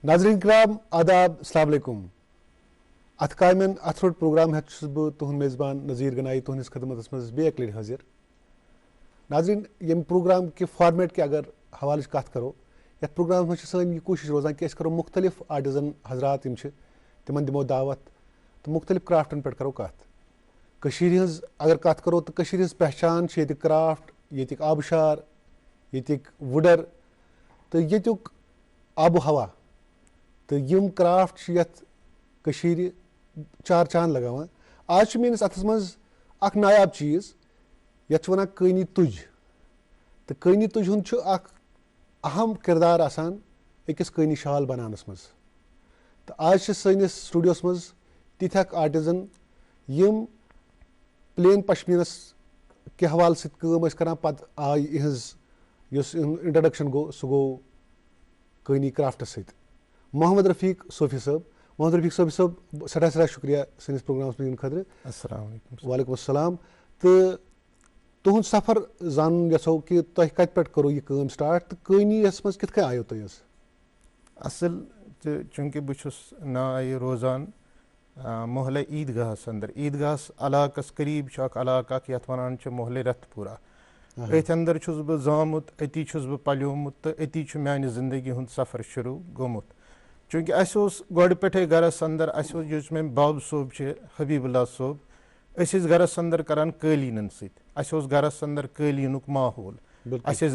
नाज़रीन कराम आदाब अस्सलाम वालेकुम। अथ कामिन अथ रोट प्रोग्राम हेतु छुस बह तुहंद मेज़बान नज़ीर गनाई तुहंदिस खदमतस मज बे एक लटि हाजिर। नाज़रीन यम प्रोग्राम के फॉर्मेट के अगर हवाले कत करो यथ प्रोग्राम मज सन यह कोशिश रोजान कि करो मुख्तलिफ आर्टिजन हजरात तिमन दिमो दावत तो मुख्तलिफ क्राफ्टन पे करो कत। कशीर हज अगर कत करो तो कशीर हज पहचान क्राफ्ट यतिक आबशार यतिक वुडर तो यतुक आबो हवा तो यम क्राफ्ट यथ कशीर चार चांद लगावान। आज मेनिस अथस मज अख नायाब चीज़ यथ वनान कानी तुज तो कानी तुज हुंद अख अहम किरदार आसान अकिस कानी शाल बनानस मज। तो आज सनिस स्टूडियोस मज तिथ आर्टिजन यम प्लेन पश्मीनस के हवाले सत काम करान पत आय इहज युस इंट्रोडक्शन गो सह गो कानी क्राफ्टस सत। मोहम्मद रफीक सोफी साहब, मोहम्मद रफीक सोफी साहब सदा सदा शुक्रिया सनिस प्रोग्रामस में खतर। अस्सलाम वालेकुम। वालेकुम अस्सलाम। तो तुहद सफर जान यछो कि तुह कत पे करो यह काम स्टार्ट तो कानी यस मज कित आयो तुह असल तो चूंकि बहुस नाय रोजान मोहल्ले ईदगाहस अंदर ईदगाहस इलाकस करीब इलाका यथ वनान मोहल्ले रथपुरा अथ अंदर छुस बह जामुत अती छुस बह पल्योमुत तो अती मानी जिंदगी हुंद सफर शुरू गोमुत। चूंकि गोड़ पे गरस अंदर युस मे बाब सोब हबीबुल्ला सोब गरस अंदर करान कालीनन सत गरस अंदर कालीनुक माहौल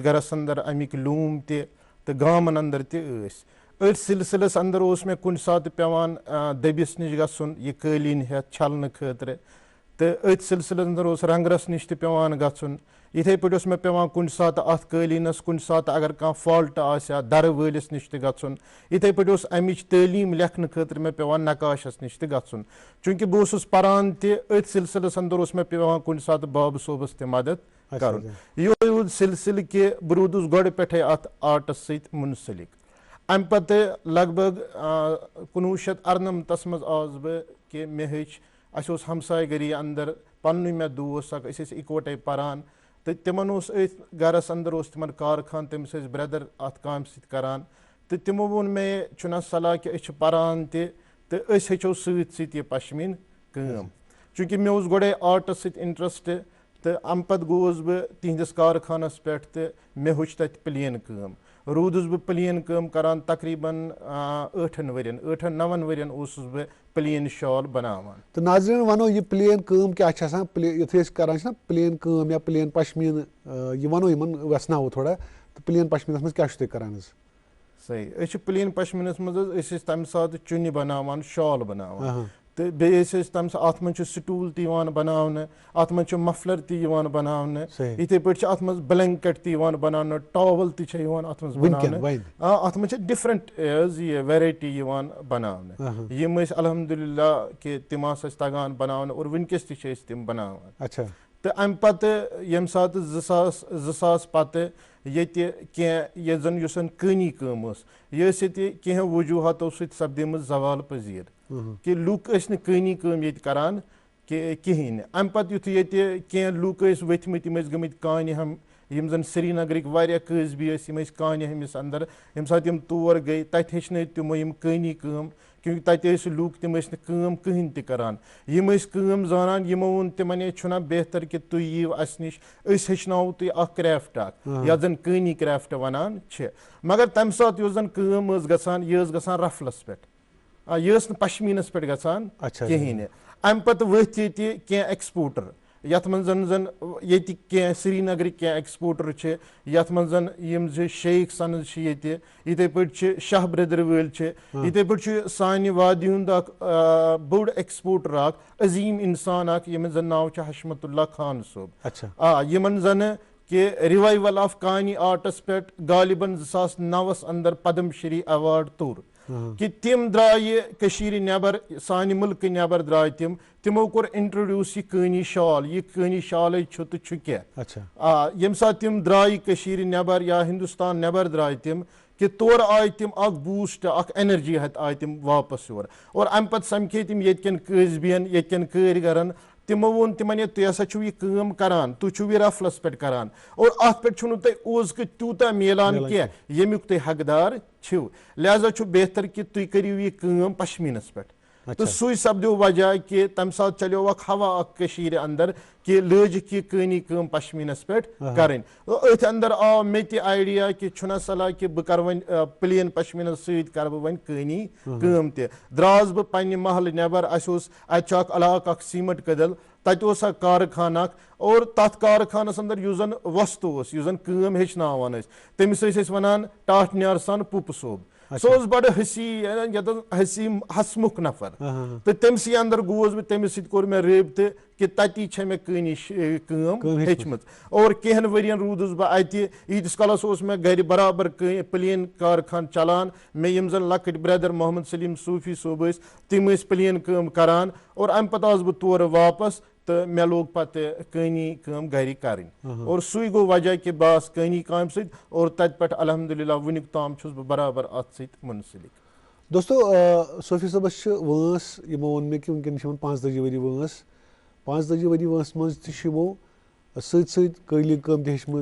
गरस अंदर अमिक लूम तो गामन अंदर अथ सिलसिलस अंदर मे कुन सात पेवान दबिस निश गुन यह कालीन हेत छलने खतर तो अथ सिलसिलस अंदर रंगरस निश पेवान गुन इथे पे मे पेवान कुन सात अथ कालीनस कुन सात अगर कह फॉल्ट आ दर वलिस निश गुन इथे पे अमिच तालीम लेखन खतर मे पेवान नकाशस निश गुन। चूंकि बह पारान अथ सिलसिलस अंदर मे पेवान कुन सात बाब सोबस मदद कर यो सिलसिल कि बह रूदस गोड़ पे अथ आर्टस सत मुंसलिक। अम पत लगभग 1998 मज आस बह कि मे हेच हमसाय गरी अंदर पन्न मे दोस इकवटे पारान तो तिमन गरस अंदर तिमन कारखान तमिस ब्रदर अथ काम सत करान तो तिमो वोन मे चुना सलाह कि पारान तो हेचो सत पश्मीन काम। चूंकि मे गोड़े आर्टस सत इंटरेस्ट तो अम पत गोस बह तिहंदिस कारखानस पे तो मे हेच तत प्लेन काम रूदस बह प्लेन काम करान तकरीबन 8-9 वरियन बह प्लेन शॉल बनावान। तो नाज़रीन वनो यह प्लेन काम क्या युथे करान ना प्लेन काम या प्लेन पश्मीन यह वनो यमन वसनावो थोड़ा तो प्लेन पश्मीनस मज क्या तुम करान सही प्लेन पश्मीनस मज तम सात चुन बनावान शॉल बनावान तो बेस तम अत मन स्टूल बनाने अत मन मफलर बनाने इथे पे अत मन ब्लैंकेट बनाने टॉवल अत बनाने अत मन डिफरेंट वेराइटी बनाने यम अल्हम्दुलिल्लाह कि तिम तगान बनाने और वनकस तम बनावान। तो अम पत यम सात 2000 पत ये जन युसन कानी काम ये वजूहतों सत सपदेम जवाल पजीर कि लूक कानी काम करान कहें। अम पत युथ लूक वथमत गमत कान हम यम जन श्रीनगरिक वारिया कस्बी कान हमिस अंदर यम सात तौर गई तत हेचन तमो यम कानी काम क्योंकि तत लूक तम काम कहें तरान यम काम जानान यमो वोन तिमन छुना बेहतर कि तुम यीव अस निश हेचनाव तुह क्राफ्ट या जन कानी क्राफ्ट वनान मगर तम सात जन काम गसान यह गसान रफलस पे यह पश्मीनस पे गसान कहें। अम पत वथ ये एक्सपोर्टर यथ मन जन ये श्रीनगरिक एक्सपोर्टर यथ मन यम शेख सनज इथे पे शाह ब्रदर वल इथे पे सान वादी हुंद बोड़ एक्सपोर्टर अजीम इंसान यम जन नाव हशमतुल्लाह खान सोब यमन जन कि रिवाइवल ऑफ कानी आर्टस पे गालिबन 2009 अंदर पद्म श्री अवार्ड तोर कि तिम द्राय कशीर नबर सान मुल्क नबर द्राय तिमो कोर इंट्रोड्यूस यह कानी शाल तो क्या यम सात तिम द्राय कशीर नबर या हिंदुस्तान नबर द्राय कि तौर आय तिम बूस्ट एनर्जी हत आय तिम वापस योर और अम पे समखे तिम येन कस्बियन येन कारीगरन तिमो वोन तिमन तुम हसा छो यह काम करान, तु छो यह रफलस पे करान और अत पे छुनु तुम ओज तूता मिलान कह यमुक तुम हकदार छो, लिहाजा छु बेहतर कि तुम करियो यह काम पश्मीनस पे। तो सू सपदो वजह कि तम साथ चलो अख हवा कशीर अंदर कि लज कि कनी कम पश्मीनस पे करें। तो अथ अंदर आव मे ते आइडिया कि छुना सलाह कि बह कर वन प्लेन पश्मीनस सत कर बह वन कनी कम ते द्रास बह पन्ने महल नेबर अच इलाक अख सीमेंट कदल तत कारखाना और तथ कारखानस अंदर युस जन वस्त युस जन कम हेचनावान तमिस वनान टाटन्यार सन पुप सोब सो बड़ हसी हसी हसमुख नफर। तो तमसी अंदर गोस बह तमिस कोर मे रबते कि तती छे मे कनी कम हेचम और कहन वरियन रूदस बह अति ईतिस कलस मे घर बराबर प्लेन कारखान चलान। मे यम जन लकट ब्रदर मोहम्मद सलीम सूफी सोब तम प्लेन कम करान और अम पत आस बह तौर वापस तो मे लोग पत कनी कम घर करें और सुई गो वजह कि बस कनी काम सत और तत पे अल्हम्दुलिल्लाह वुनिक ताम छुस बह बराबर अत सत मुंसलिक। दोस्तों सोफी सबस वंस यमो वोन मे कि वनकन 45 वरी वंस 45 वरी वंस मज तमो सत कलीन कम हेचम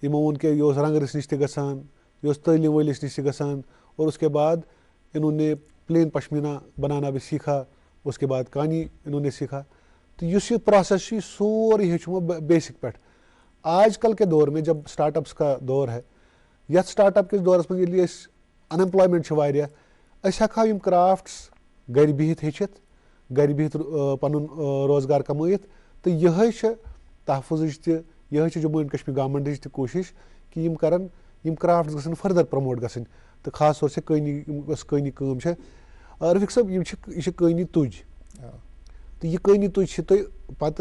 यमो वोन कि यह रंगरस नश गसान यह तालीम वलिस नश गसान और उसके बाद इन्होंने प्लेन पश्मीना बनाना भी सीखा, उसके बाद कानी इन्होंने सीखा। तो इस प्रोसेस सोरे हेचमो बेसिक पे। आजकल के दौर में जब स्टार्टअप्स का दौर है, यथ स्टार्टअप किस दौरस में अनएम्प्लॉयमेंट हेका यम क्राफ्ट्स घर बिहित हेचित घर बिहित पनुन रोजगार कमायित। तो यह तहफुज यह जम्मू एंड कश्मीर गवर्नमेंट त कोशिश कि यम करन यम क्राफ्ट्स गसन फर्दर प्रमोट गसन। तो खास तौर से कनी कम रफीक साहब यह कनी तुज तो यह कनी तुज पत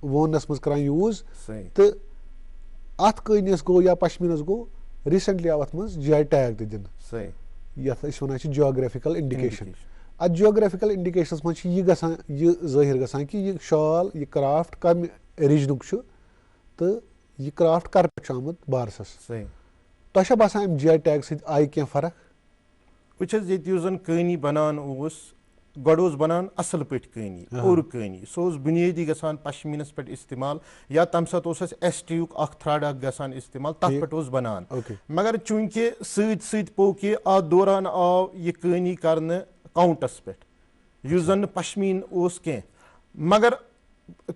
वोनस मज कर यूज तो अत कनिस गो या पश्मीनस गो रिसेंटली आव अत मज GI टैग त दिन यथ वन जियोग्राफिकल इंडिकेशन। अत जियोग्राफिकल इंडिकेशनस मज यह जाहिर गसान कि यह शाल यह क्राफ्ट कम रिजनुक तो यह क्राफ्ट कर पे आमुत बारसस। तुम बसान अम GI टैग सत आई कह फर्क? वुन कनी बनान गोड़ बनान असल पे कनी और कनी सो बुनियादी गसान पश्मीनस पे इस्तेमाल या तम सात ST युक थ्रेड गसान इस्तेमाल तथ पे बनान मगर चूंकि सत पो कि अत दौरान आव यह कनी करने काउंटस पे युस जन पश्मीन कह मगर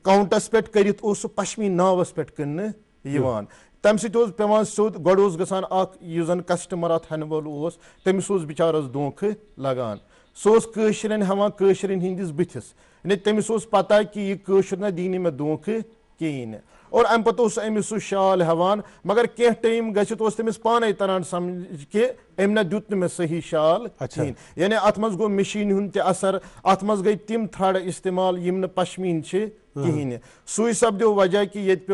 काउंटस पे करित पश्मीन नावस पे कन्न तम पे सोद गोड़ गसान युस जन कस्टमर अत हन वोल तमिस बिचारस धोख लगान सो कशरन हवान कशरन हंदिस बुथिस ने तमिस पता कि यह कशर ना दी मे धोख कहें और अम पे अमिस शाल हवान मगर कह टाइम गमिस पाने तरान समझ कि अम ना दुत मे सही शाल कहें यानी अत मज गो मशीन हुंद असर अत मज गई तिम थ्रेड इस्तेमाल यम पश्मीन कहें सू सपदो वजह कि ये पे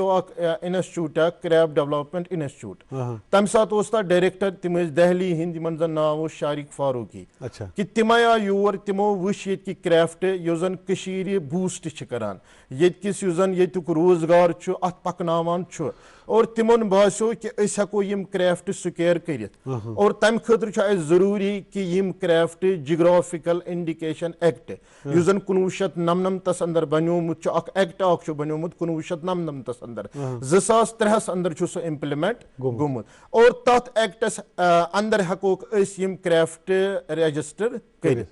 इंस्टीट्यूट क्रैफ्ट डेवलपमेंट इंस्टीट्यूट तम सात डायरेक्टर तम दहली हिंद जन नाव शारिक फारूकी कि तम आ योर तिमो वुश ये क्रैफ्ट युस जन कशीर बूस्ट करान यस जन युक रोजगार अत पकनावान और तिमन बासो कि हेको यम क्रैफ्ट स्क्वेयर कर और तम खतर जरूरी कि यम क्रैफ्ट जियोग्राफिकल इंडिकेशन एक्ट युस जन 1999 अंदर बनोमुत एक्ट बनोमुत 1999 अंदर 2003 अंदर सह इम्प्लीमेंट गोमुत और तथ एक्टस अंदर हेकोक यम क्रैफ्ट रजिस्टर कर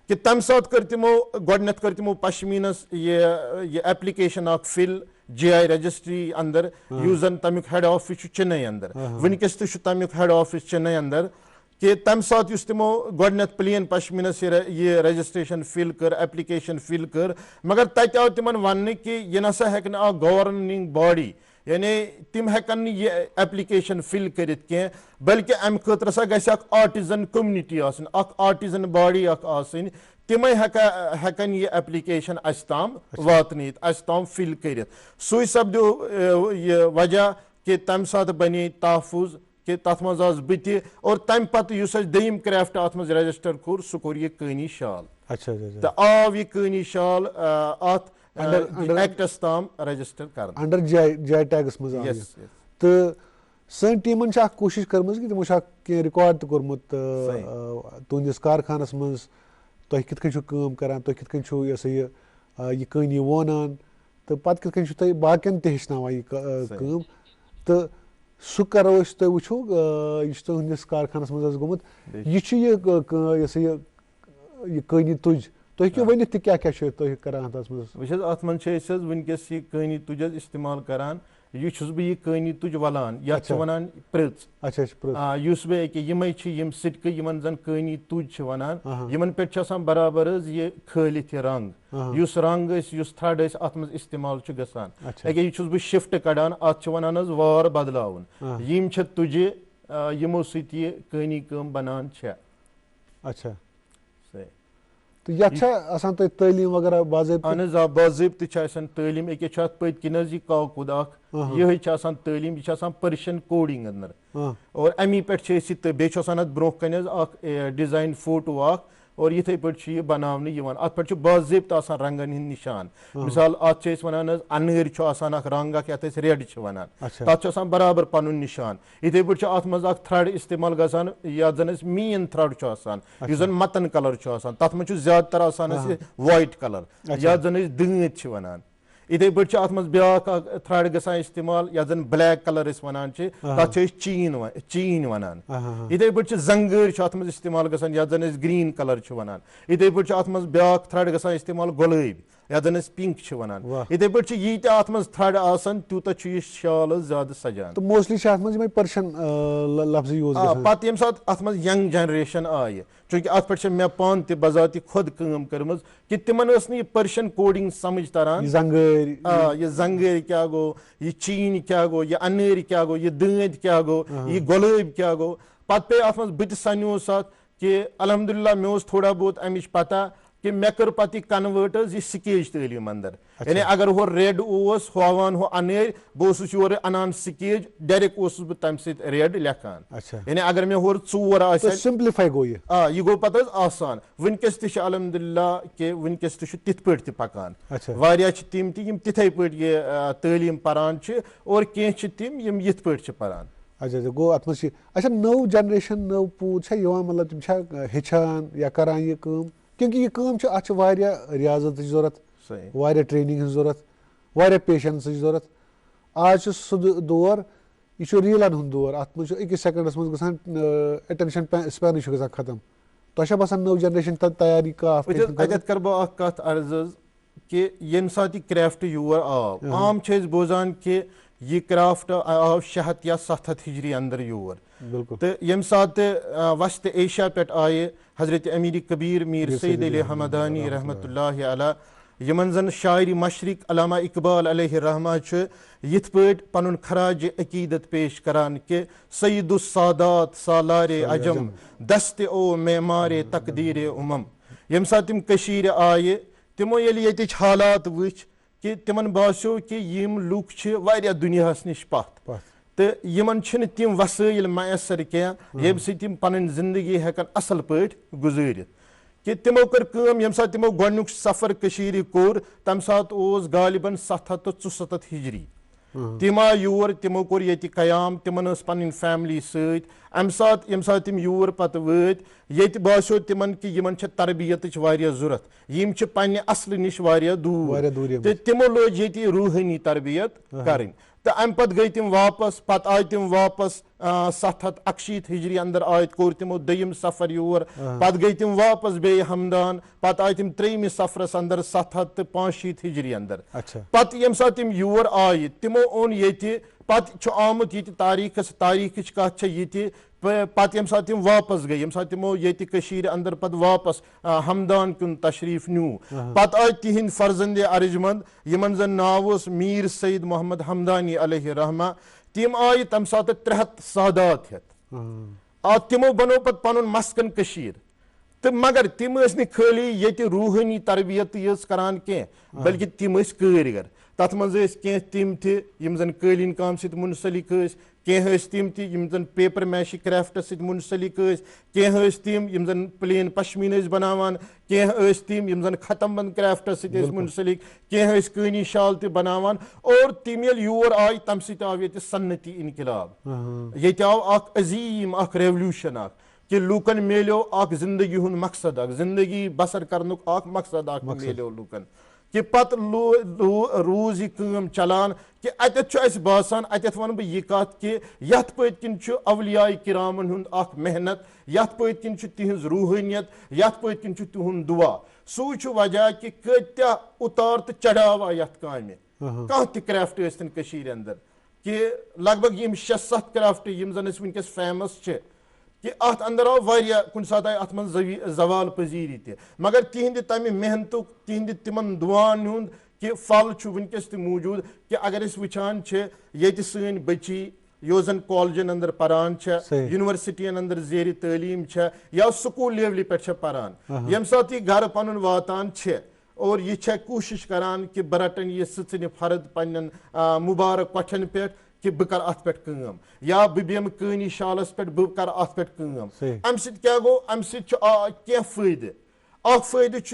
कि तम सात कर तिमो गोडनेथ कर तिमो पश्मीनस ये एप्लीकेशन फिल GI रजिस्ट्री अंदर युस जन तमिक हेड ऑफिस चेन्नई अंदर वनकस तमिक हेड ऑफिस चेन्नई अंदर कि तम सात तिमो गोडनेथ प्लेन पश्मीनस ये रजिस्ट्रेशन फिल कर एप्लीकेशन फिल कर मगर तत आव तिमन वन कि यह नसा हेकन गवर्निंग बॉडी यानी तिम हेकन ये एप्लीकेशन फिल करित कह बल्कि अम खतर सा गस आर्टिजन कम्युनिटी आर्टिजन बॉडी तमें हेकन ये एप्लीकेशन अस ताम वातनित अस ताम फिल कर सू सपदो ये वजह कि तम सात बने तहफुज कि तथ मज आस बत और तम पे दयम क्रैफ्ट अत मज रजिस्टर कोर सह कोर यह कनी शाल तो आव यह कनी शाल अत एक्टस ताम रजिस्टर कर अंडर GI टैगस मज तो सन टीमन कोशिश कर्म कि तमो कह रिकॉर्ड त कोर्मुत तुंदिस कारखानस मज तुम कित कन काम करान तुम कित कन यह कनी वोनान تہٕ پَتہٕ کِتھ کٔنۍ چھُو تُہۍ باقٕیَن تہِ ہیٚچھناوان یہِ کٲم تہٕ سُہ کَرو أسۍ تُہۍ وٕچھو یہِ چھُ تُہٕنٛدِس کارخانَس منٛز حظ گوٚمُت یہِ چھُ یہِ سا یہِ کٲنی تُج تُہۍ ہیٚکِو ؤنِتھ تہِ کیٛاہ کیٛاہ چھُ تُہۍ کَران تَتھ منٛز وٕچھ حظ اَتھ منٛز چھِ أسۍ حظ وٕنکٮ۪س یہِ کٲنی تُج حظ اِستعمال کَران یہِ چھُس بہٕ یہِ کٲنی تُج وَلان یَتھ چھِ وَنان پرٛژھ یُس بہٕ أکیاہ یِمے چھِ یِم سِٹکہٕ یِمن زَن کٲنی تُج چھِ وَنان یِمن پٮ۪ٹھ چھُ آسان برابر حظ یہِ کھٲلِتھ یہِ رنٛگ یُس رنٛگ أسۍ یُس تھرٛڈ أسۍ اَتھ منٛز اِستعمال چھُ گژھان أکیاہ یہِ چھُس بہٕ شِفٹ کَڑان اَتھ چھِ وَنان حظ وار بدلاوُن یِم چھِ تُجہِ یِمو سۭتۍ یہِ کٲنی کٲم بَنان چھےٚ تہٕ یَتھ چھا آسان تۄہہِ تعلیٖم وغیرہ باضٲبطہٕ اہن حظ آ باضٲبطہٕ چھِ آسان تعلیٖم أکیاہ چھُ اَتھ پٔتۍ کِنۍ حظ یہِ کاکُد اکھ یِہے چھِ آسان تعلیٖم یہِ چھِ آسان پٔرشَن کوڈِنٛگ أنٛدر اور اَمی پٮ۪ٹھ چھِ أسۍ یہِ تہٕ بیٚیہِ چھُ آسان اَتھ برونٛہہ کَنہِ حظ اکھ ڈِزاین فوٹو اکھ اور یِتھٕے پٲٹھۍ چھُ یہِ بَناونہٕ یِوان اَتھ پٮ۪ٹھ چھُ باضٲبطہٕ آسان رنٛگن ہٕنٛدۍ نِشان مِثال اَتھ چھِ أسۍ وَنان حظ اَنٲرۍ چھُ آسان اکھ رنٛگ اکھ یَتھ أسۍ ریڈ چھِ وَنان تَتھ چھُ آسان برابر پَنُن نِشان یِتھٕے پٲٹھۍ چھُ اَتھ منٛز اکھ تھرٛڈ اِستعمال گژھان یَتھ زَن أسۍ مین تھرٛڈ چھُ آسان یُس زَن مَتَن کَلر چھُ آسان تَتھ منٛز چھُ زیادٕ تر آسان اَسہِ وایِٹ کَلر یَتھ زَن أسۍ دٲنٛتۍ چھِ وَنان یِتھٕے پٲٹھۍ چھُ اَتھ منٛز بیٛاکھ اکھ تھرٛڈ گژھان اِستعمال یَتھ زَن بلیک کَلر أسۍ وَنان چھِ تَتھ چھِ أسۍ چیٖن وَنان یِتھٕے پٲٹھۍ چھِ زنٛگٲرۍ چھُ اَتھ منٛز اِستعمال گژھان یَتھ زَن أسۍ گرٛیٖن کَلر چھِ وَنان یِتھٕے پٲٹھۍ چھُ اَتھ منٛز بیٛاکھ تھرٛڈ گژھان اِستعمال گۄلٲبۍ یَتھ زَن أسۍ پِنٛک چھِ وَنان یِتھٕے پٲٹھۍ چھِ ییٖتیٛاہ اَتھ منٛز تھرٛڈ آسان تیوٗتاہ چھُ یہِ شال حظ زیادٕ سَجان تہٕ موسٹلی چھِ اَتھ منٛز یِمے پٔرشَن لفظ یوٗز گژھان پَتہٕ ییٚمہِ ساتہٕ اَتھ منٛز یَنٛگ جَنریشَن آیہِ چوٗنٛکہِ اَتھ پٮ۪ٹھ چھِ مےٚ پانہٕ تہِ بذاتِ خۄد کٲم کٔرمٕژ کہِ تِمن ٲس نہٕ یہِ پٔرشَن کوڈِنٛگ سَمٕجھ تران یہِ زنٛگٲرۍ کیٛاہ گوٚو یہِ چیٖن کیٛاہ گوٚو یہِ اَنٲرۍ کیٛاہ گوٚو یہِ دٲنٛتۍ کیٛاہ گوٚو یہِ گۄلٲبۍ کیٛاہ گوٚو پَتہٕ پیٚیہِ اَتھ منٛز بہٕ تہِ سَنیوس اَتھ کہِ الحمدُاللہ مےٚ اوس تھوڑا بہت اَمِچ پَتہ کہِ مےٚ کٔر پَتہٕ یہِ کَنوٲٹ حظ یہِ سِکیج تعلیٖم اَنٛدر یعنی اگر ہورٕ ریڈ اوس ہاوان ہُہ اَنٲرۍ بہٕ اوسُس یورٕ اَنان سِکیج ڈایریکٹ اوسُس بہٕ تَمہِ سۭتۍ ریڈ لیکھان یعنی اگر مےٚ ہورٕ ژور آسہِ سِمپلِفاے گوٚو یہِ گوٚو پَتہٕ حظ آسان وٕنکیٚس تہِ چھِ الحمدُاللہ کہِ وٕنکیٚس تہِ چھُ تِتھ پٲٹھۍ تہِ پَکان واریاہ چھِ تِم تہِ یِم تِتھٕے پٲٹھۍ یہِ تعلیٖم پَران چھِ اور کینٛہہ چھِ تِم یِم یِتھ پٲٹھۍ چھِ پَران گوٚو اَتھ منٛز چھِ اچھا نٔو جنریشن نٔو پوٗد چھا یِوان مطلب تِم چھا ہیٚچھان یا کران یہِ کٲم کیونکہِ یہِ کٲم چھِ اَتھ چھِ واریاہ رِیاضتٕچ ضوٚرَتھ واریاہ ٹرٛینِنٛگ ہٕنٛز ضوٚرَتھ واریاہ پیشَنسٕچ ضوٚرَتھ آز چھُ سُہ دور یہِ چھُ ریٖلَن ہُنٛد دور اَتھ منٛز چھُ أکِس سٮ۪کَنٛڈَس منٛز گژھان اٮ۪ٹٮ۪نشَن سٕپینٕے چھُ گژھان ختم تۄہہِ چھا باسان نٔو جنریشن تیاری اَتٮ۪تھ کَرٕ بہٕ اکھ کَتھ عرض حظ کہِ ییٚمہِ ساتہٕ یہِ کرٛافٹ یور آو عام چھِ أسۍ بوزان کہِ یہِ کرٛافٹ آو 600 یا 700 ہِجری اَنٛدر یور تہٕ ییٚمہِ ساتہٕ وَستہِ ایشیا پٮ۪ٹھ آیہِ حضرت امیٖرِ کبیٖر میٖر سید علی حمدانی رحمتہ اللہ علیہ یِمن زَن شاعرِ مشرق علامہ اقبال علیہ رحمٰ چھُ یِتھ پٲٹھۍ پَنُن خراجِ عقیٖدت پیش کران کہِ سید السادات سالارے عجم دستِ او معمارے تقدیٖرے اُمم ییٚمہِ ساتہٕ تِم کٔشیٖرِ آیہِ تِمو ییٚلہِ ییٚتِچ حالات وٕچھ کہِ تِمن باسیو کہِ یِم لُکھ چھِ واریاہ دُنیاہَس نِش پَتھ تہٕ یِمن چھِنہٕ تِم وسٲیِل میسر کینٛہہ ییٚمہِ سۭتۍ یِم پَنٕنۍ زندگی ہٮ۪کن اَصٕل پٲٹھۍ گُزٲرِتھ کہِ تِمو کٔر کٲم ییٚمہِ ساتہٕ تِمو گۄڈنیُک سفر کٔشیٖرِ کوٚر تَمہِ ساتہٕ اوس غالباً 774 ہِجری تِم آے یور تِمو کوٚر ییٚتہِ قیام تِمن ٲس پَنٕنۍ فیملی سۭتۍ اَمہِ ساتہٕ ییٚمہِ ساتہٕ تِم یور پَتہٕ وٲتۍ ییٚتہِ باسیو تِمن کہِ یِمن چھِ تربیتٕچ واریاہ ضوٚرتھ یِم چھِ پننہِ اَصلہٕ نِش واریاہ دوٗر تہٕ تِمو لٲج ییٚتہِ روٗحٲنی تربیت کَرٕنۍ تہٕ اَمہِ پَتہٕ گٔے تِم واپس پَتہٕ آے تِم واپس 761 ہِجری اَنٛدر آے کوٚر تِمو دوٚیِم سفر یور پَتہٕ گٔے تِم واپس بیٚیہِ ہمدان پَتہٕ آے تِم ترٛیٚیِمہِ سفرس اَنٛدر 765 ہِجری اَنٛدر پَتہٕ ییٚمہِ ساتہٕ تِم یور آیہِ تِمو اوٚن ییٚتہِ پَتہٕ چھُ آمُت ییٚتہِ تاریٖخٕچ کَتھ چھےٚ یِتہِ پَتہٕ ییٚمہِ ساتہٕ تِم واپس گٔے ییٚمہِ ساتہٕ تِمو ییٚتہِ کٔشیٖرِ اَنٛدر پَتہٕ واپس ہمدان کیُن تشریٖف نیوٗ پَتہٕ آے تِہنٛدۍ فرزندِ ارجمنٛد یِمن زن ناو اوس میٖر سید محمد ہمدانی علیہ رحمٰ تِم آیہِ تَمہِ ساتہٕ 300 سادات ہٮ۪تھ تِمو بنوو پَتہٕ پَنُن مسکن کٔشیٖر تہٕ مگر تِم ٲسۍ نہٕ خٲلی ییٚتہِ روٗحٲنی تربیتٕے یٲژ کران کینٛہہ بلکہِ تِم ٲسۍ کٲرۍگر تَتھ منٛز ٲسۍ کینٛہہ تِم تہِ یِم زن قٲلیٖن کامہِ سۭتۍ مُنسلِک ٲسۍ کینٛہہ ٲسۍ تِم تہِ یِم زن پیپر میشی کرٛافٹس سۭتۍ مُنسلِک ٲسۍ کینٛہہ ٲسۍ تِم یِم زن پلین پشمیٖن ٲسۍ بناوان کینٛہہ ٲسۍ تِم یِم زن ختم بنٛد کرٛافٹس سۭتۍ ٲسۍ مُنسلِک کینٛہہ ٲسۍ کٲنی شال تہِ بناوان اور تِم ییٚلہِ یور آیہِ تَمہِ سۭتۍ آو ییٚتہِ صنعتی انقلاب ییٚتہِ آو اکھ عظیٖم اکھ ریولوٗشن اکھ کہِ لوٗکن میلیو اکھ زندگی ہُنٛد مقصد اکھ زندگی بسر کرنُک اکھ مقصد اکھ میلیو لوٗکن कि पत्तु रूज यह चलान कि अत बासान अत वन बह यह कत कि यथ पत्किन अवलियाए किरामन हुंद अख मेहनत यथ पत्किन तिहंज रूहानियत यथ पत्किन तिहुंद दुआ सू वजह कि कत्या उतार तो चढ़ाव आ यथ कामे कह त क्राफ्ट इन अंदर कि लगभग यम 6-7 क्राफ्ट यम जन वनकस फेमस कि अत अंदर आव वारिया कुन सात आय अत मन जवाल पजीरी ते मगर तिहंद तमे मेहनतुक तिहंद तिमन दुआन हुंद कि फल वनकस त मौजूद कि अगर वुचान ये सन बच्ची यो जन कॉलेजन अंदर परान यूनिवर्सिटियन अंदर जेर तालीम या स्कूल लेवल पे परान यम सात यह घर पन वातान और यह कोशिश करान कि बह रटन यह सचन फर्द पन्न मुबारक कठन पे कि बह कर अत पे कम या बह बेम कनी शालस पे बह कर अत पे कम अम क्या गो अम क्या फायदे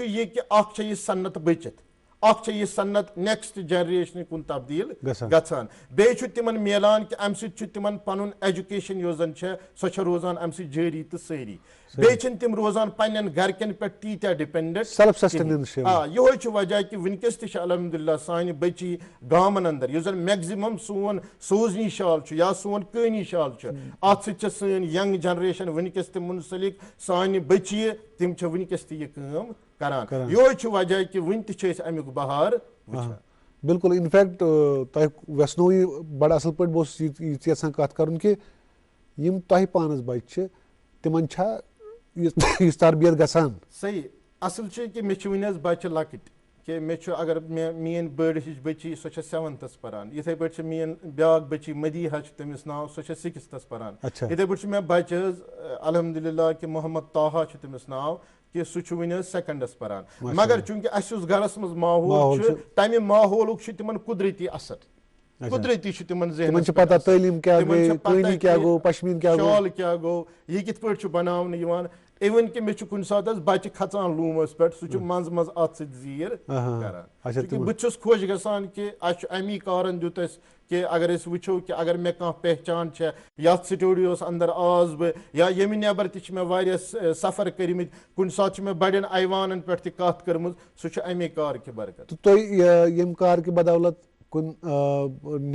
यह कि यह सन्नत बचित यह सन्नत नेक्स्ट जनरेशन कुन तब्दील गसान बे तिमन मिलान कि अम तिमन पन एजुकेशन यो जन सो रोजान अम जारी तो सारी बे तिम रोजान पन्न गरकन पे तीत्या डिपेंडेंट यो वजह कि वनकस अलहमदुलिल्लाह सान बच्ची गामन अंदर यो जन मैक्सिमम सोन सोजनी शाल या सोन कनी शाल अत सन यंग जनरेशन वनकस मुंसलिक सान बच्ची तिम वनकस यह करान यो वजह कि वन तमिक बहार बिल्कुल इनफैक्ट तह वेसनो बड़ असल पे बहुत यहां कत कर कि यम तह पानस बच्चे तिमन तरबियत गसान सही असल कि मे वन बच्चे लकट कि मे अगर मेन बड़ हिच बच्ची सो 7th परान इथे पे मेन ब्या बच्ची मदीहा तमिस नाव सो 6th परान इथे पे मे बच्चे अलहमदुलिल्लाह कि मोहम्मद ताहा तमिस नाव कि सह वन 2nd परान मगर चूंकि अस घरस मज माहौल तमे माहौल तिमन कुदरती असर कुदरती तिमन जहनस पता तालीम क्या गो पश्मीन क्या शाल क्या गो यह कित पे बनावन इवन कि मे कुन सात बच्चे खचान लूमस पे सह मज मज अत जीर करान बहुत खुश गसान कि अमी कारण दुत कि अगर वो कि अगर मे कह पहचान ये स्टूडियोस अंदर आज बह या यम नबर ते सफर कर्म कुन सात मे बड़न ऐवान पे कत कर्म सह अमे कार कि बरकत तो यम कार कि बदौलत कुन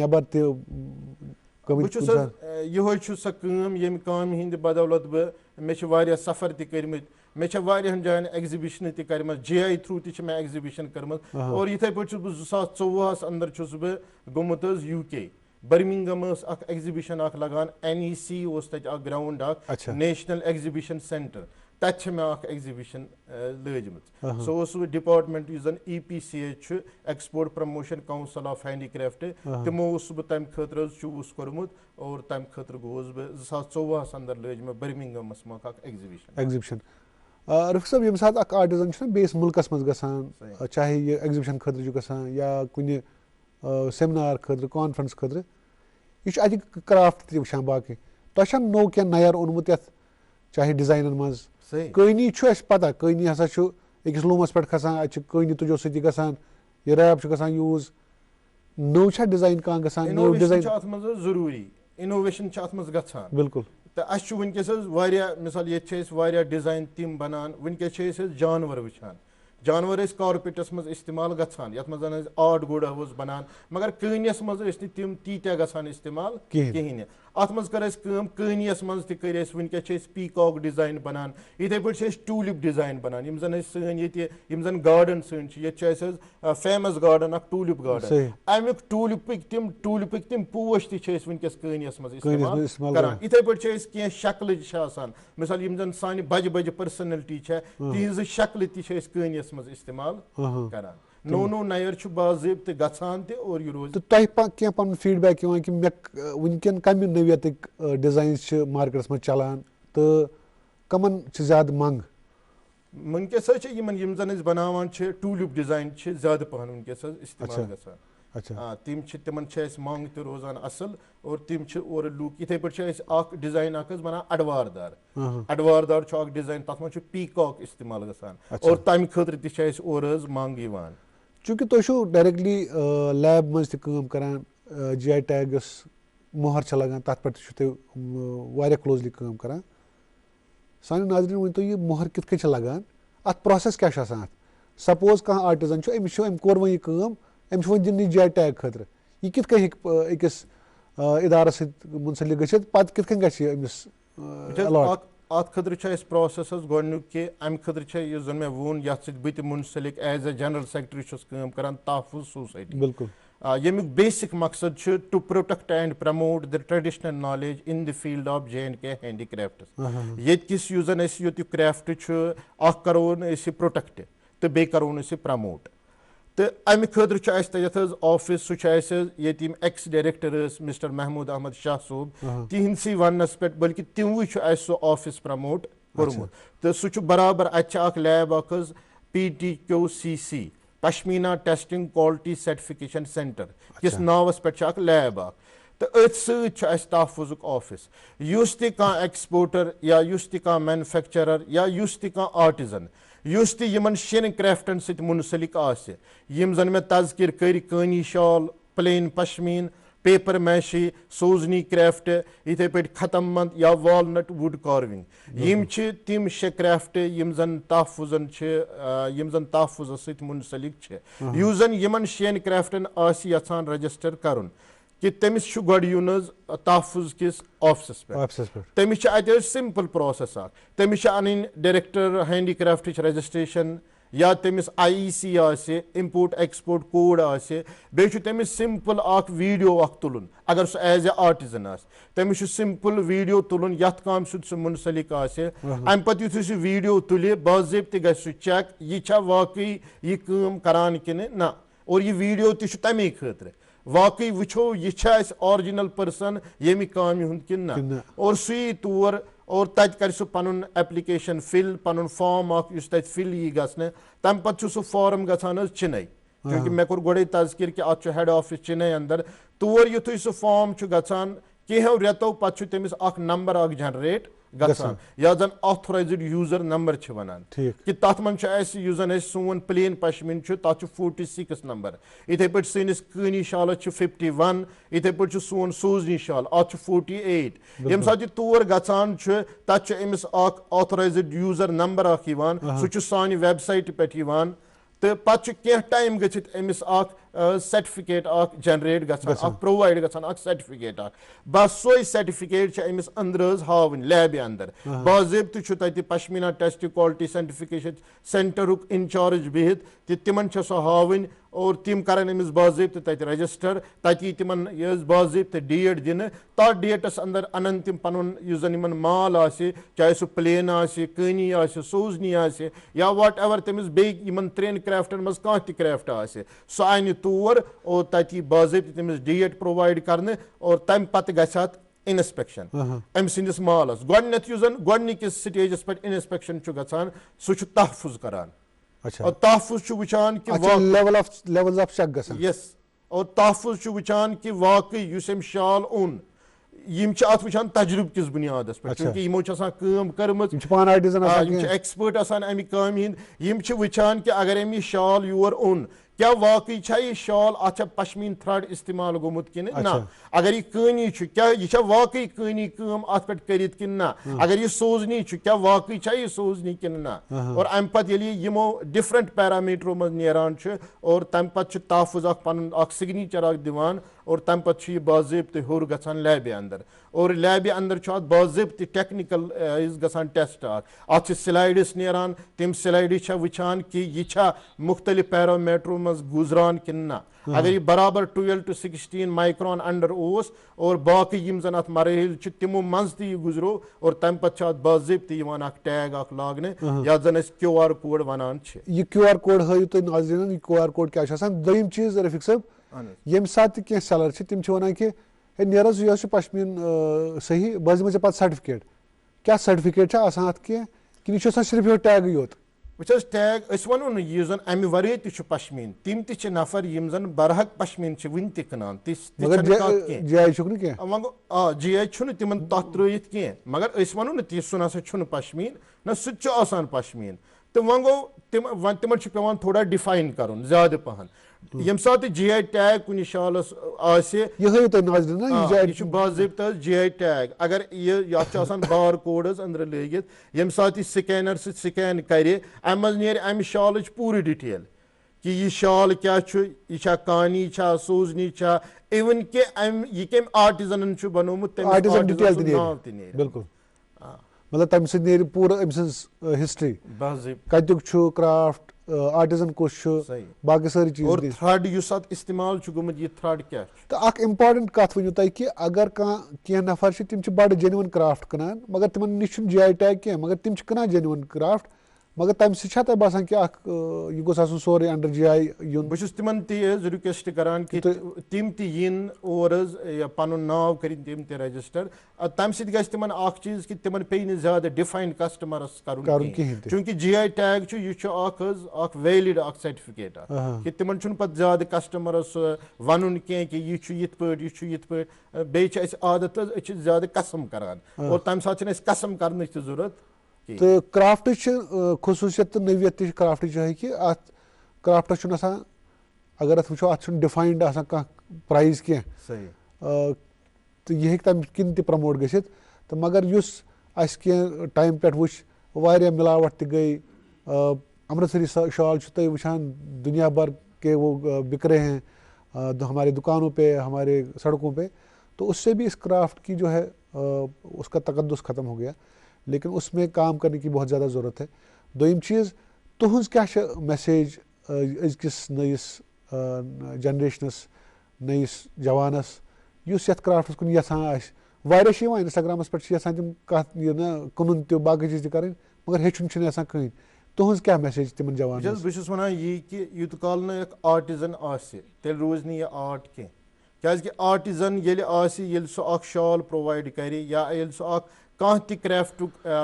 नबर ते यो सह कम यम काम हिंद बदौलत मे सफर त कर्म मे वारियान जायन एग्जिबिशन तम GI थ्रू मे एग्जिबिशन कर्म और इथे पे 2024 अंदर बह गोमुत UK बर्मिंगम एग्जिबिशन लगान NEC ground national exhibition centre तत मे एग्जिबिशन लजम सो डिपार्टमेंट जन EPCH export promotion council of handicraft तमो बह तम खतर चूज कोर्मुत और तम खतर गोस बह 2024 अंदर लज मे बर्मिंगमस एग्जिबिशन रफीक साहब यम सात आर्टिजन बेस मुल्कस मज गसान चाहे यह एग्जिबिशन खतर गसान या कुन सेमिनार खतर कॉन्फ्रेंस खतर यह अत क्राफ्ट तचान बाकी तुम नो क्या नयर ओनमुत ये चाहे डिजाइनन मज कनी पता कनी हसा अकिस लूमस पे खसान अ कनी तुजो सती गसान यह रैप गसान यूज नो डिजाइन कह गसान नो डिजाइन जरूरी इनोवेशन गसान बिल्कुल तो अस वनकस मिसाल ये डिजाइन तम बनान वनकस जानवर वुचान जानवर कारपेटस मज इस्तेमाल गसान ये मज आर्ट गोड़ा बनान मगर कनियस मज तम तीत्या गसान इस्तेमाल कहें अत मज कर कनियस मज वनकस पीकॉक डिजाइन बनान इथे पे टूलिप डिजाइन बनान यम जन सन गार्डन सन फेमस गार्डन टूलिप गार्डन अमुक टूलिपिक तम पोश वनकस कनियस मज इस्तेमाल करान इथे पे कह शक्ल मिसाल यम जन सान बज बज पर्सनलिटी तिज शक्ल तनियस मज इस्तेमाल करान नो नयर बाज़ाब्त गसान ते और यह रोज तो क्या पन फीडबैक कि मे वनकन कम नवियत डिजाइन मार्केटस मज चलान तो कमन ज्यादा मंग वनकस यम जन बनावान टूलिप डिजाइन ज्यादा पहन वनकस इस्तेमाल गसान हाँ तिमन मांग तो रोजान असल और तिम और लूक इथे पे डिजाइन बना अडवारदार डिजाइन तथ मज पीकॉक इस्तेमाल गसान और तम खतर तह मांग चूंकि तुम डायरेक्टली लैब मज करान GI टैगस मोहर लगान तथ पे तुम क्लोजली करान सान नाजरीन वन तो यह मोहर कित लगान अत प्रोसेस क्या सपोज कहाँ आर्टिजन अमिस कोर वह यह अमिस वो दिन जाय टैग खतर यह कित कन अकिस इदारस मुंसलिक गसित पत कित कन गमिस अलॉट अत खतर प्रोसेस गोडनुक कि अमि खतर यह जन मे वोन यथ सत मुंसलिक एज ए जनरल सेक्रेटरी करान तहफुज सोसाइटी बिल्कुल यमुक बेसिक मकसद to protect and promote the traditional knowledge in the field of J&K handicrafts यस युत जन ये क्राफ्ट करोन प्रोटेक्ट तो बे करोन प्रमोट तो अमि खतर तथ ऑफिस सह ex director mister Mahmood Ahmad Shah सोब तिहंदसी वनस पे बल्कि तिमवु सह ऑफिस प्रमोट कोर्मुत तो सह बराबर अत lab PTQCC pashmina testing quality certification centre किस नावस पे लैब तो अथ सहुज ऑफिस युस एक्सपोर्टर या युस मैनुफैक्चरर या युस आर्टिजन युस यमन शेन क्राफ्टन सत मुंसलिक यम जन मे तज़किर कर Kani shawl plain pashmina paper mache sozni craft इथे पे खतमंद या वॉलनट वुड कार्विंग यम तिम 6 क्राफ्ट यम जन तहफुज सत मुंसलिक युस जन यमन शेन क्राफ्टन यछान रजिस्टर करन कि तमिस गोड युन तहफुज किस ऑफिस पे तमिस सिंपल प्रोसेस तमिस अन डायरेक्टर हैंडीक्राफ्ट रजिस्ट्रेशन या तमिस IEC इम्पोर्ट एक्सपोर्ट कोड बे तमिस सिंपल वीडियो तुलन अगर सह एज ए आर्टिजन तमिस सिंपल वीडियो तुलन यथ काम सह मुंसलिक अम पे युथ सह वीडियो तुल बाज़ाब्त ग चेक यह वाकई यह करान कि ना और यह वीडियो तमे खतर वाकई वो यह ऑरिजिनल पर्सन यमि कामि हुंद कि ना और सही तौर और तत कर सह पन एप्लिकेशन फिल पन फॉर्म तत फिल यी गसने तम पे सह फॉर्म गसान चिन्नई क्योंकि मे कोर गोड़े तज़किर कि अत हेड ऑफिस चिन्नई अंदर तौर युथु सह फॉर्म गसान कहो रेतो पे तमिस नंबर जनरेट गसान या जन ऑथराइज्ड यूजर नंबर वनान कि तथ मन जन सोन प्लेन पश्मीन तथ 46 नंबर इथे पे सैनिस कानी शाल 51 इथे पे सोन सोजनी शाल अत 48 यम साथ तौर गसान तथ अमिस ऑथराइज्ड यूजर नंबर सह सानि वेबसाइट पे तो पे टाइम गसित अमिस सर्टिफिकेट जनरेट गसान प्रोवाइड गसान सर्टिफिकेट बस सोई सर्टिफिकेट अमिस अंदर हावन लैब अंदर बाज़ाब्त तत pashmina test quality certification centre incharge बिहित तिमन सह हावन और तिम करन अमिस बाज़ाब्त तत रजिस्टर तत तिमन बाज़ाब्त डेट दिन तथ डेटस अंदर अनन तिम पन जन माल चाहे सह प्लेन कानी सोजनी या वट एवर तमिस बेन 3 क्राफ्टन मज कह क्राफ्ट सह अन तौर और तत बाज़ाब्त तमिस डेट प्रोवाइड करने और तम पत गछ इंस्पेक्शन अम सिंदिस मालस गोडनेथ जन गोडनिकिस स्टेजस पे इंस्पेक्शन गसान सह तहफुज करान और तहफुज वुचान कि लेवल ऑफ शक गसान यस और तहफुज वुचान कि वाकई युस अम शाल ओन यम अत वुचान तजुर्ब किस बुनियादस पे क्योंकि यमो काम कर्मच एक्सपर्ट अमि काम हिंद यम वुचान कि अगर अम शाल योर ओन क्या वाकई यह शाल अत पश्मीन थ्रेड इस्तेमाल गोमुत कि ना अगर यह कानी क्या यह वाकई कानी अत पे करित कि ना अगर यह सोजनी क्या वाकई यह सोजनी कि ना और अम पे यमो डिफरेंट पैरामीटरों मज नेरान और तम पे तहफुज पन सिग्नेचर दिवान और तम पे बाज़ाब्त होर गसान लैब अंदर और लैब अंदर बाज़ाब्त टेक्निकल गसान टेस्ट अत स्लाइड्स नेरान तम स्लाइड वुचान कि यह मुख्तलिफ पैरामीटरों मज गुजरान कि ना अगर यह बराबर 12 to 16 माइक्रोन अंडर और बाकी यम जन अत मराहिल तिमो मज तह गुजरो और तम पे बाज़ाब्त टैग लागने या जन QR कोड वनान यह QR कोड हायु तुम नाज़रीन यह QR कोड क्या दोयम चीज रफीक साहब यम साथ कह सेलर तिम वनान कि नेर यह पश्मीन सही बह दिमे पे सर्टिफिकेट क्या सर्टिफिकेट अत कह कि सिर्फ यह टैग योत वह टैग वनो यह जन अमि वरे पश्मीन तिम ति नफर यम जन बरहक पश्मीन वन तनान GI तिमन तथ त्रित कह मगर वनो नी सह ना पश्मीन ना सह पश्मीन तो वो गो तिमन पे थोड़ा डिफाइन कर ज्यादा पहन यम साथ GI टैग कुछ शालस आसे ये तो नाज़रीन ना ये बाज़ाब्ता GI टैग अगर ये बार कोड अंदर लगित यम साथ स्कैनर स्कैन करे अम नेर अमि शालच पूरी डिटेल कि यह शाल क्या यह कानी सोजनी इवन कि यह कम आर्टिजन बनोमुत नाव त नेर बिल्कुल मतलब तम से नेर पूरा अम हिस्ट्री कत्युक क्राफ्ट आर्टिजन कुछ बाकी सारी चीज और थ्रेड युस अत इस्तेमाल गुमुत यह थ्रेड क्या तो अख इम्पार्टेंट कथ वनु तुम कि अगर कह नफर तिम बड़ जेन्युइन क्राफ्ट कनान मगर तिमन निश GI टैग कह मगर तिम कनान जेन्युइन क्राफ्ट मगर तम सह बसान कि यह गोस आसन सोरे अंडर GI युन बस तिमन रिक्वेस्ट करान कि तिम yin और पन नाव कर तिम रजिस्टर तम तिमन अख चीज कि तिमन पे ज्यादा डिफाइन कस्टमरस कर चूंकि GI टैग यह वैलिड सर्टिफिकेट कि तिमन पत ज्यादा कस्टमरस वन कह कि यह बे आदत ज्यादा कसम करान और तम साथ कसम कर जरूरत तो क्राफ्ट खसूसियत तो नवियत क्राफ्ट है कि अत क्राफ्टस अगर अत वो अत डिफाइंड प्राइस कह तो यह तम किन प्रमोट गसित तो मगर अस कह टाइम पे वो मिलावट त गई अमृतसरी शाल तुम वुचान दुनिया भर के वो बिक रहे हैं हमारे दुकानों पे हमारे सड़कों पे तो उससे भी इस क्राफ्ट की जो है उसका तकद्दुस ख़त्म हो गया लेकिन उसमें काम करने की बहुत ज़्यादा ज़रूरत है। दोम चीज़ तुहंज क्या मैसेज अजकिस नयिस जनरेशनस नयिस जवानस युस यथ क्राफ्टस कुन यछान इंस्टाग्रामस पे यछान तिम कत कुन तो बाकी चीज़ कर मगर हेचुन यछान कहीं तुहंज क्या मैसेज तिमन जवान बस वन यह कि यूत काल न आर्टिजन तेल रोज यह आर्ट कह क्या आर्टिजन ये सह शाल प्रोवाइड कर या सह कह क्राफ्ट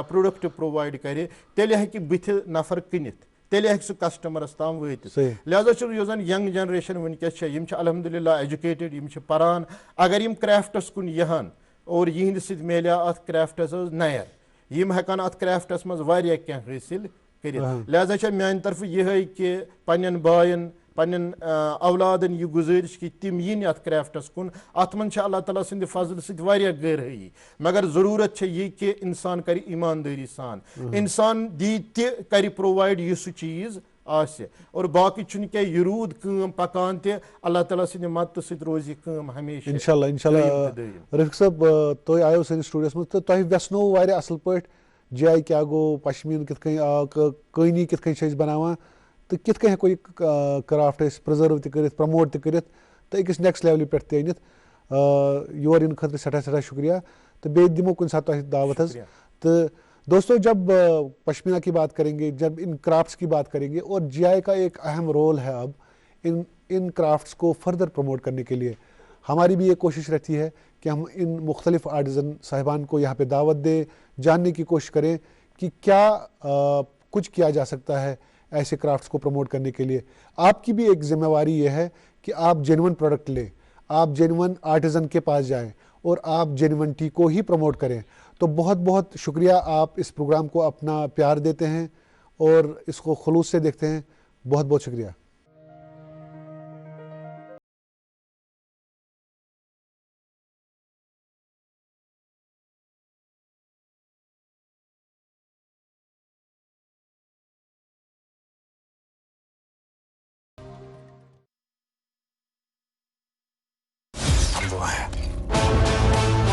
प्रोडक्ट प्रोवाइड कर तेल हे बुथ नफर कनित तेल हे सह कस्टमरस ताम वत लिहाजा जन यंग जनरेशन वनकस अलहमदुलिल्लाह एजुकेटेड पारान अगर यम क्राफ्टस कुन यहान और यहंद सत मिलिया अत क्राफ्टस नयर यम हेकान अत क्राफ्टस मज वारिया कह हासिल कर लिहाजा मान तरफ यह कि पन्न बायन पन्न औलादन यह गुजारिश कि तिम yin अत क्राफ्टस कुन अत मन अल्लाह ताला सिंद फजल सत वारिया गहराई मगर जरूरत यह कि इंसान कर ईमानदारी सान इंसान दी कर प्रोवाइड यह सह चीज और बाकी क्या यह रूद काम पकान त अल्लाह ताला सिंद मदद सत रोज यह हमेशा इंशाल्लाह इंशाल्लाह रफीक साहब तुम आयो सन स्टूडियोस में तो तुम व्यसनो वारिया असल पे GI क्या गो पश्मीन कित कनी कित बनावान तो कित हेको यह क्राफ्ट प्रिजर्व त प्रमोट त तो अकिस नेक्स्ट लेवल पे अनित योर इन खतर सठा शुक्रिया तो बे दिमो कुछ साथ दावत तो दोस्तों जब पश्मीना की बात करेंगे जब इन क्राफ्ट्स की बात करेंगे और GI का एक अहम रोल है अब इन क्राफ्ट्स को फर्दर प्रमोट करने के लिए हमारी भी ये कोशिश रहती है कि हम इन मुख्तलिफ आर्टिजन साहिबान को यहाँ पे दावत दें जानने की कोशिश करें कि क्या कुछ किया जा सकता है ऐसे क्राफ्ट्स को प्रमोट करने के लिए। आपकी भी एक जिम्मेवारी ये है कि आप जेन्युइन प्रोडक्ट लें आप जेन्युइन आर्टिजन के पास जाएं और आप जेन्युइनिटी को ही प्रमोट करें। तो बहुत बहुत शुक्रिया आप इस प्रोग्राम को अपना प्यार देते हैं और इसको खुलूस से देखते हैं। बहुत बहुत शुक्रिया। वो है